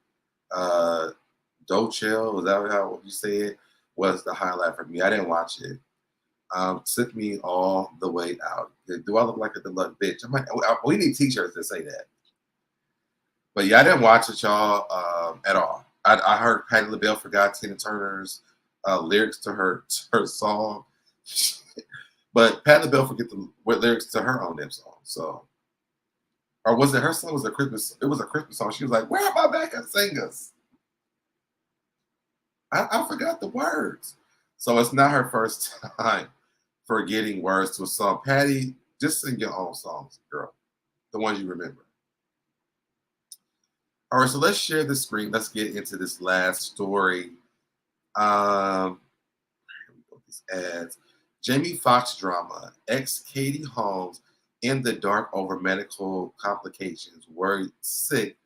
Dochel, was that how you say it? Was the highlight for me. I didn't watch it. Took me all the way out. Do I look like a deluxe bitch? We need t-shirts that say that. But yeah, I didn't watch it, y'all, at all. I heard Patti LaBelle forgot Tina Turner's lyrics to her song. But Patti LaBelle forget the lyrics to her own damn song. So, or was it her song? It was a Christmas song. She was like, "Where are my backup singers?" I forgot the words. So it's not her first time forgetting words to a song. Patty, just sing your own songs, girl. The ones you remember. All right, so let's share the screen. Let's get into this last story. Here we go, these ads. Jamie Foxx drama. Ex-Katie Holmes in the dark over medical complications. Worried sick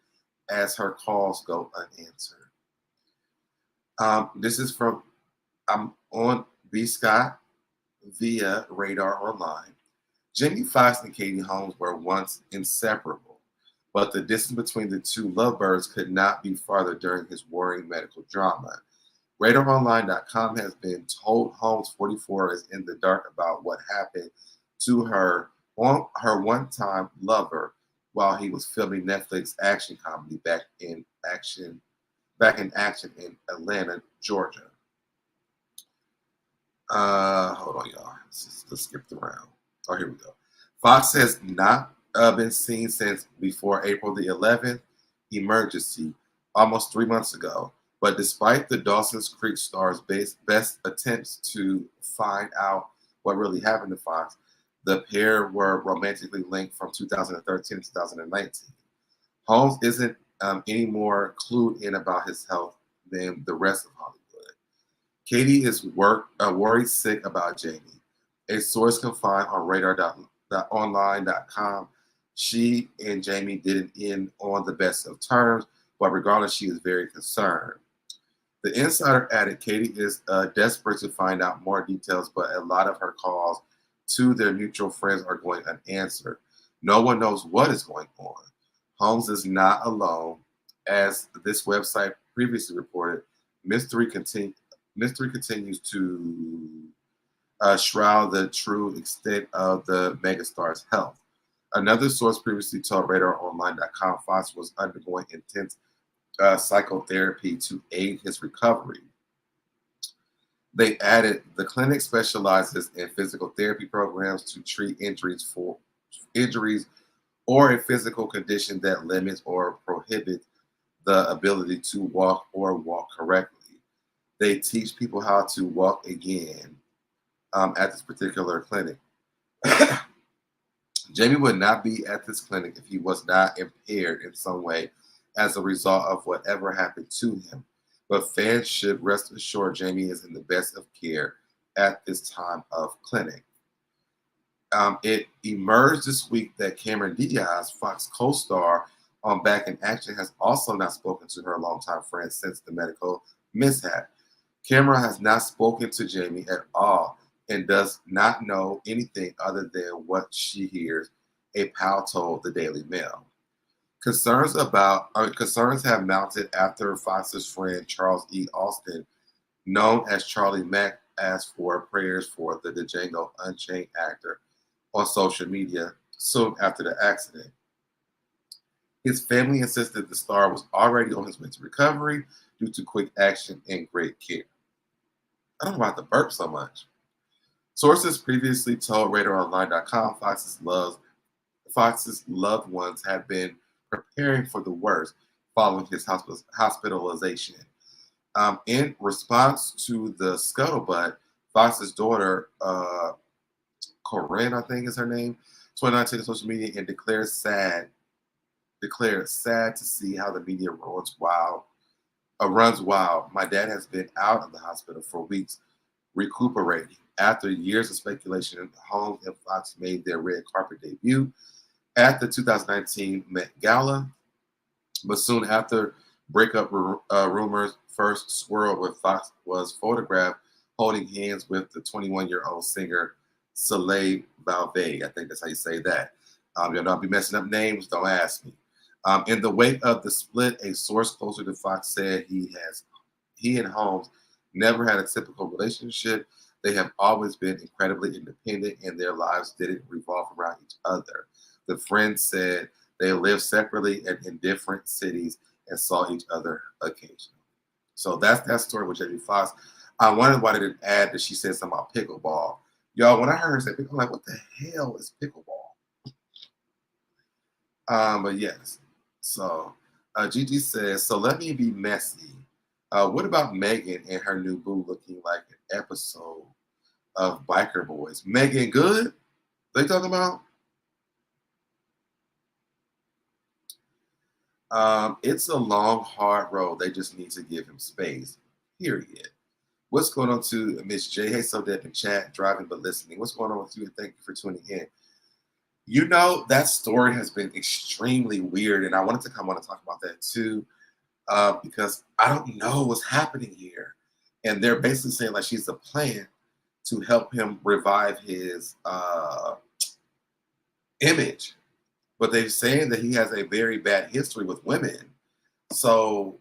as her calls go unanswered. This is from, I'm on B. Scott via Radar Online. Jamie Foxx and Katie Holmes were once inseparable, but the distance between the two lovebirds could not be farther during his worrying medical drama. RadarOnline.com has been told Holmes, 44, is in the dark about what happened to her one-time lover while he was filming Netflix action comedy back in action in Atlanta, Georgia. Hold on, y'all. Let's skip around. Oh, here we go. Foxx has not been seen since before April the 11th emergency, almost 3 months ago. But despite the Dawson's Creek star's best attempts to find out what really happened to Foxx, the pair were romantically linked from 2013 to 2019. Holmes isn't any more clued in about his health than the rest of Hollywood. Katie is worried sick about Jamie. A source can find on radar.online.com. She and Jamie didn't end on the best of terms, but regardless, she is very concerned. The insider added Katie is desperate to find out more details, but a lot of her calls to their mutual friends are going unanswered. No one knows what is going on. Holmes is not alone. As this website previously reported, mystery continues to shroud the true extent of the megastar's health. Another source previously told RadarOnline.com Foxx was undergoing intense psychotherapy to aid his recovery. They added the clinic specializes in physical therapy programs to treat injuries or a physical condition that limits or prohibits the ability to walk or walk correctly. They teach people how to walk again at this particular clinic. Jamie would not be at this clinic if he was not impaired in some way as a result of whatever happened to him. But fans should rest assured Jamie is in the best of care at this time of clinic. It emerged this week that Cameron Diaz, Foxx co-star on Back in Action, has also not spoken to her longtime friend since the medical mishap. Cameron has not spoken to Jamie at all and does not know anything other than what she hears, a pal told the Daily Mail. Concerns have mounted after Foxx's friend Charles E. Austin, known as Charlie Mack, asked for prayers for the Django Unchained actor on social media soon after the accident. His family insisted the star was already on his way to recovery due to quick action and great care. I don't know why I have to burp so much. Sources previously told RadarOnline.com Foxx's loved ones have been preparing for the worst following his hospitalization. In response to the scuttlebutt, Foxx's daughter, Corinne, I think is her name, 29, took to social media and declared sad to see how the media runs wild. My dad has been out of the hospital for weeks, recuperating. After years of speculation, Holmes and Foxx made their red carpet debut at the 2019 Met Gala, but soon after, breakup rumors first swirled when Foxx was photographed holding hands with the 21-year-old singer Soleil Valve. I think that's how you say that. You'll not be messing up names, don't ask me. In the wake of the split, a source closer to Foxx said he and Holmes never had a typical relationship. They have always been incredibly independent and their lives didn't revolve around each other. The friend said they lived separately and in different cities and saw each other occasionally. So that's that story with Jamie Foxx. I wondered why they didn't add that she said something about pickleball. Y'all, when I heard her say pickleball, I'm like, what the hell is pickleball? But yes. So Gigi says, so let me be messy. What about Megan and her new boo looking like an episode of Biker Boys? Megan Good? They talking about? It's a long, hard road. They just need to give him space. Period. What's going on to Miss J? Hey, SoDeb in chat, driving but listening. What's going on with you? And thank you for tuning in. You know, that story has been extremely weird, and I wanted to come on and talk about that too, because I don't know what's happening here. And they're basically saying like she's a plan to help him revive his image. but they're saying that he has a very bad history with women. So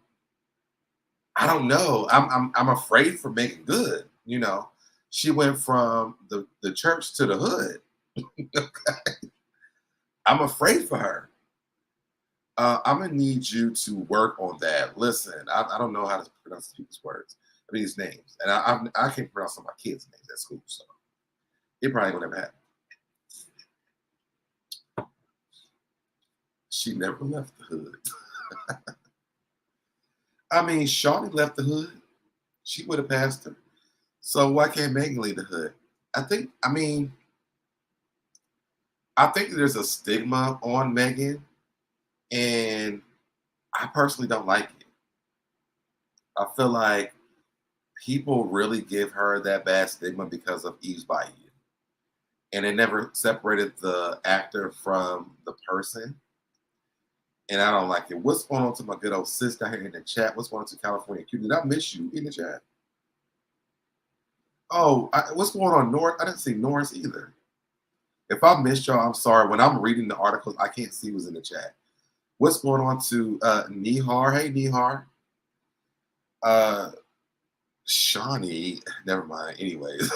I don't know. I'm afraid for Megan Good. You know, she went from the church to the hood. I'm afraid for her. I'm gonna need you to work on that. Listen, I don't know how to pronounce people's words, these names, and I can't pronounce some of my kids' names at school, so it probably ain't gonna ever happen. She never left the hood. I mean, Shawty left the hood. She would have passed her. So why can't Megan leave the hood? I think there's a stigma on Megan, and I personally don't like it. I feel like people really give her that bad stigma because of Eve's Bayou. And they never separated the actor from the person. And I don't like it. What's going on to my good old sis down here in the chat? What's going on to California Q? Did I miss you in the chat? Oh, what's going on, North? I didn't see Norris either. If I missed y'all, I'm sorry. When I'm reading the articles, I can't see who's in the chat. What's going on to Nihar? Hey, Nihar. Shawnee. Never mind. Anyways.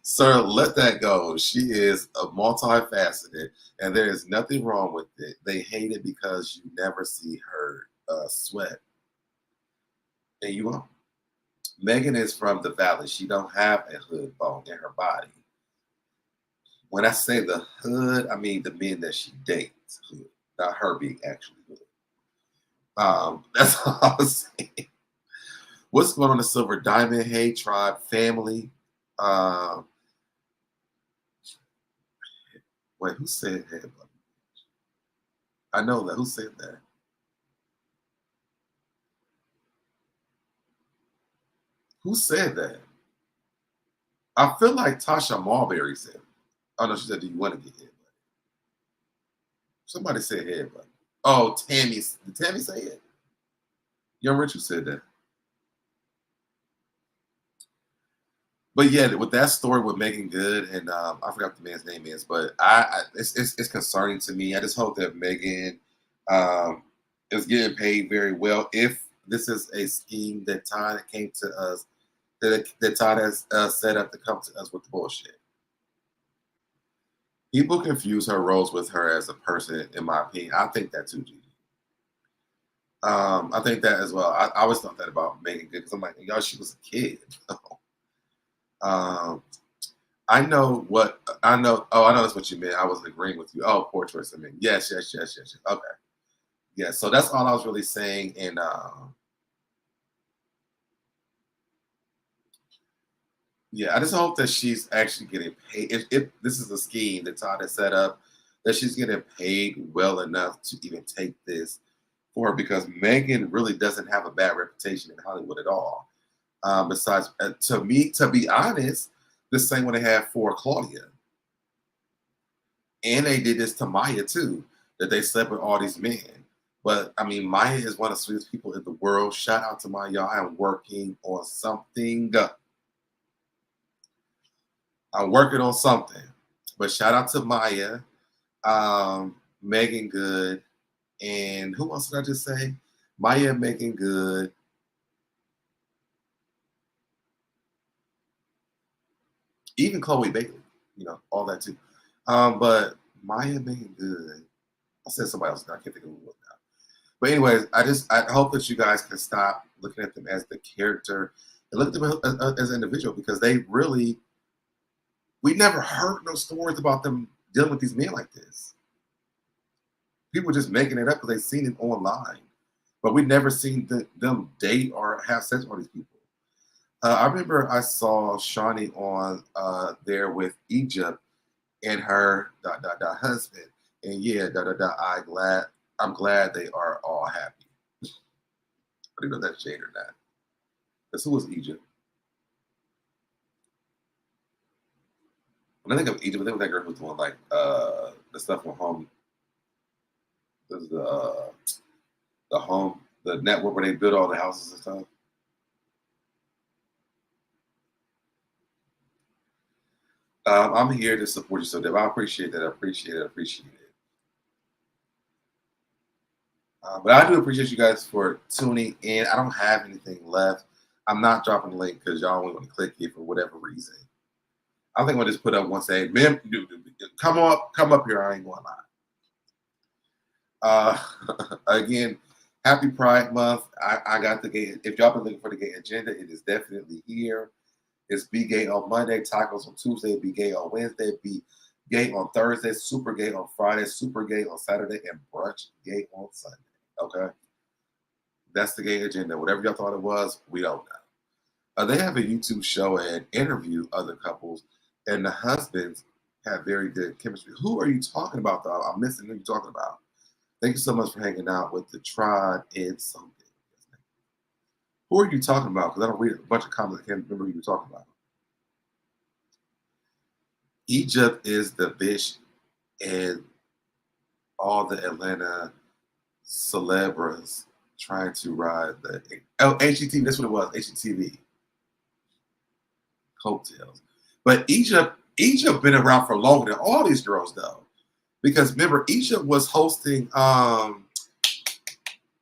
Sir, let that go. She is a multifaceted, and there is nothing wrong with it. They hate it because you never see her sweat. And you won't. Megan is from the valley. She don't have a hood bone in her body. When I say the hood, I mean the men that she dates hood, not her being actually hood. That's all I was saying. What's going on the Silver Diamond? Hey, tribe, family. Wait, who said that? I know that. Who said that? Who said that? I feel like Tasha Marbury said it. Oh, no, she said, do you want to get head? Somebody said head, buddy. Oh, Tammy. Did Tammy say it? Young Richard said that. But yeah, with that story with Megan Good, and I forgot what the man's name is, but it's concerning to me. I just hope that Megan is getting paid very well. If this is a scheme that Todd came to us, that Todd has set up to come to us with the bullshit. People confuse her roles with her as a person, in my opinion. I think that too, Gigi. I think that as well. I always thought that about Megan Good because I'm like, y'all, she was a kid. I know what I know. Oh, I know that's what you meant. I wasn't agreeing with you. Oh, poor choice. I mean, yes. Okay. Yeah. So that's all I was really saying. And yeah, I just hope that she's actually getting paid. If this is a scheme that Todd has set up, that she's getting paid well enough to even take this for her, because Megan really doesn't have a bad reputation in Hollywood at all. Besides, to me, to be honest, the same one they had for Claudia. And they did this to Maya too, that they slept with all these men. But I mean, Maya is one of the sweetest people in the world. Shout out to Maya. I am working on something. I'm working on something. But shout out to Maya, Megan Good, and who else did I just say? Maya, Megan Good. Even Chloe Bailey, all that too. But Maya, Megan Good. I said somebody else. I can't think of who it was now. But anyways, I hope that you guys can stop looking at them as the character and look at them as an individual, because we never heard no stories about them dealing with these men like this. People just making it up because they've seen it online, but we never seen them date or have sex with these people. I remember I saw Shawnee on there with Egypt and her husband, and yeah, I'm glad they are all happy. I don't know if that's shade or not. Because who was Egypt? When I think of Egypt, I think of that girl who's doing like the stuff with home. There's the network where they build all the houses and stuff. I'm here to support you, so Deb. I appreciate that. I appreciate it. But I do appreciate you guys for tuning in. I don't have anything left. I'm not dropping the link because y'all only want to click it for whatever reason. I think we'll just put up one say, "Man, come up here." I ain't going live. Again, happy Pride Month. I got the gay. If y'all been looking for the gay agenda, it is definitely here. It's Be Gay on Monday, tacos on Tuesday, Be Gay on Wednesday, Be Gay on Thursday, Super Gay on Friday, Super Gay on Saturday, and Brunch Gay on Sunday. Okay? That's the gay agenda. Whatever y'all thought it was, we don't know. They have a YouTube show and interview other couples, and the husbands have very good chemistry. Who are you talking about, though? I'm missing who you're talking about. Thank you so much for hanging out with the tribe and something. Who are you talking about? Because I don't read a bunch of comments. I can't remember who you're talking about. Egypt is the bitch, and all the Atlanta celebras trying to ride the HGTV. That's what it was. HGTV coattails. But Egypt been around for longer than all these girls, though, because remember Egypt was hosting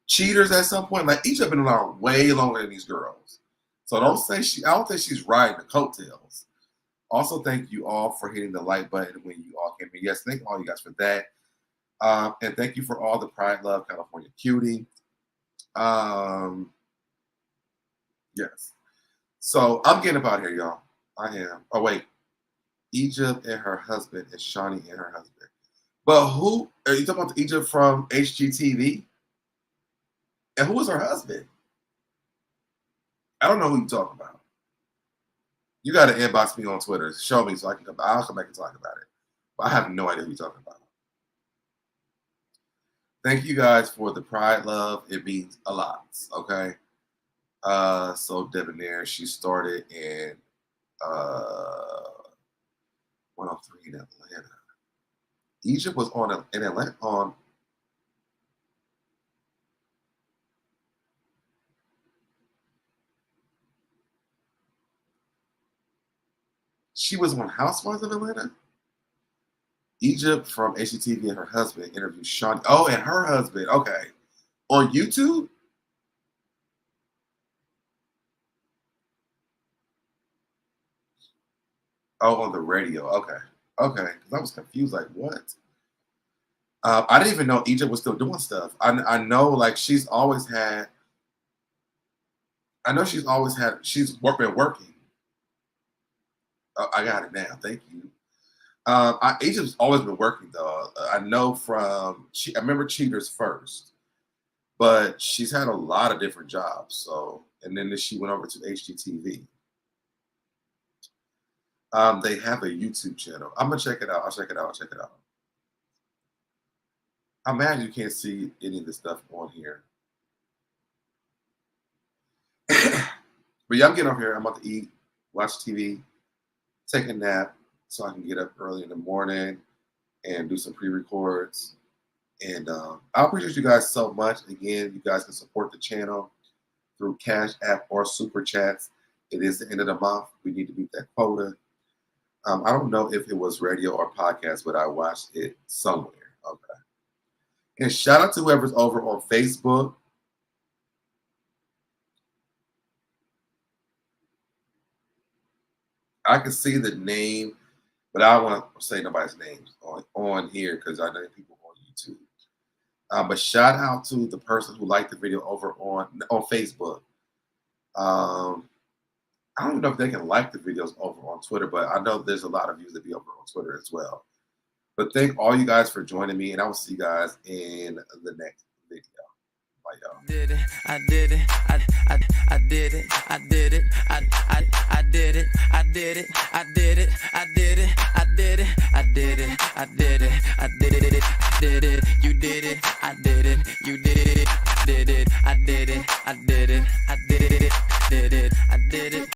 Cheaters at some point. Like Egypt been around way longer than these girls. So don't say I don't think she's riding the coattails. Also, thank you all for hitting the like button when you all came in. Yes, thank all you guys for that. And thank you for all the Pride Love California Cutie. Yes. So I'm getting up out here, y'all. I am. Oh, wait. Egypt and her husband and Shawnee and her husband. But who are you talking about? Egypt from HGTV? And who was her husband? I don't know who you're talking about. You got to inbox me on Twitter. Show me so I can come. I'll come back and talk about it. But I have no idea who you're talking about. Thank you guys for the Pride Love. It means a lot. Okay. SoDebNair, she started in 103 in Atlanta. Egypt was in Atlanta on. She was on Housewives of Atlanta. Egypt from HGTV and her husband interviewed Sean. Oh, and her husband. Okay. On YouTube? Oh, on the radio. Okay. Okay. Because I was confused. Like, what? I didn't even know Egypt was still doing stuff. I know, like, she's always had. I know she's always had. She's been working. I got it now. Thank you. Egypt's always been working though. I know from I remember Cheaters first, but she's had a lot of different jobs. So, and then she went over to HGTV. They have a YouTube channel. I'm gonna check it out. I'll check it out. I'm mad you can't see any of the stuff on here. But yeah, I'm getting off here. I'm about to eat, watch TV, take a nap so I can get up early in the morning and do some pre-records. And I appreciate you guys so much. Again, you guys can support the channel through Cash App or Super Chats. It is the end of the month. We need to meet that quota. I don't know if it was radio or podcast, but I watched it somewhere. Okay. And shout out to whoever's over on Facebook. I can see the name, but I don't want to say nobody's names on here because I know people on YouTube. But shout out to the person who liked the video over on Facebook. I don't even know if they can like the videos over on Twitter, but I know there's a lot of views that be over on Twitter as well. But thank all you guys for joining me, and I will see you guys in the next video. Bye, y'all. I did it. I did it. I did it. I did it. I did it. I did it. I did it. I did it. I did it. I did it. I did it. I did it. Did it. You did it. I did it. You did it. Did it. I did it. I did it. I did it. Did it.